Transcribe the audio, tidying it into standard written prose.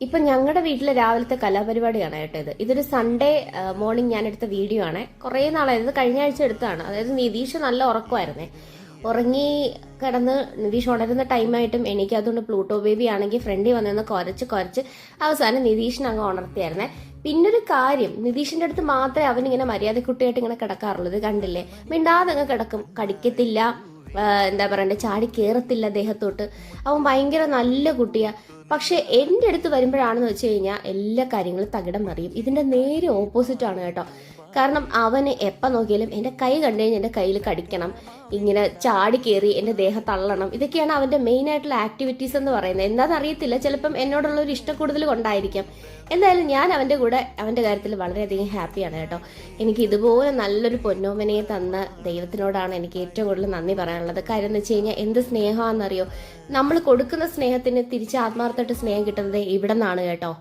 ഇപ്പൊ ഞങ്ങളുടെ വീട്ടിലെ രാവിലത്തെ കലാപരിപാടിയാണ് കേട്ടോ ഇതൊരു സൺഡേ മോർണിംഗ് ഞാൻ എടുത്ത വീഡിയോ ആണ്. കുറേ നാളായത്, കഴിഞ്ഞ ആഴ്ച എടുത്തതാണ്. അതായത് നിതീഷ് നല്ല ഉറക്കമായിരുന്നേ, ഉറങ്ങി കിടന്ന് നിതീഷ് ഉണരുന്ന ടൈമായിട്ടും എനിക്ക് അതുകൊണ്ട് പ്ലൂട്ടോ ബേബി ആണെങ്കിൽ ഫ്രണ്ടിൽ വന്നിരുന്ന് കുറച്ച് അവസാനം നിതീഷിനെ അങ്ങ് ഉണർത്തിയായിരുന്നേ. പിന്നൊരു കാര്യം, നിതീഷിന്റെ അടുത്ത് മാത്രമേ അവനിങ്ങനെ മര്യാദക്കുട്ടിയായിട്ട് ഇങ്ങനെ കിടക്കാറുള്ളൂ. ഇത് കണ്ടില്ലേ, മിണ്ടാതെ അങ്ങ് കിടക്കും, കടിക്കത്തില്ല, എന്താ പറയണ്ടേ, ചാടി കയറത്തില്ല ദേഹത്തോട്ട്. അവൻ ഭയങ്കര നല്ല കുട്ടിയാ. പക്ഷെ എൻ്റെ അടുത്ത് വരുമ്പോഴാണെന്ന് വെച്ച് കഴിഞ്ഞാൽ എല്ലാ കാര്യങ്ങളും തകിടം മറിയും. ഇതിന്റെ നേരെ ഓപ്പോസിറ്റ് ആണ് കേട്ടോ. കാരണം അവന് എപ്പം നോക്കിയാലും എൻ്റെ കൈ കണ്ടു കഴിഞ്ഞാൽ എൻ്റെ കയ്യിൽ കടിക്കണം, ഇങ്ങനെ ചാടി കയറി എൻ്റെ ദേഹം തള്ളണം. ഇതൊക്കെയാണ് അവൻ്റെ മെയിൻ ആയിട്ടുള്ള ആക്ടിവിറ്റീസ് എന്ന് പറയുന്നത്. എന്താണെന്നറിയത്തില്ല, ചിലപ്പം എന്നോടുള്ള ഒരു ഇഷ്ടക്കൂടുതൽ കൊണ്ടായിരിക്കും. എന്തായാലും ഞാൻ അവൻ്റെ കൂടെ അവൻ്റെ കാര്യത്തിൽ വളരെയധികം ഹാപ്പിയാണ് കേട്ടോ. എനിക്ക് ഇതുപോലെ നല്ലൊരു പൊന്നോമനയെ തന്ന ദൈവത്തിനോടാണ് എനിക്ക് ഏറ്റവും കൂടുതൽ നന്ദി പറയാനുള്ളത്. കാര്യം എന്ന് വെച്ച് കഴിഞ്ഞാൽ എന്ത് സ്നേഹമാണെന്നറിയോ, നമ്മൾ കൊടുക്കുന്ന സ്നേഹത്തിന് തിരിച്ച് ആത്മാർത്ഥമായിട്ട് സ്നേഹം കിട്ടുന്നത് ഇവിടെ നിന്നാണ് കേട്ടോ.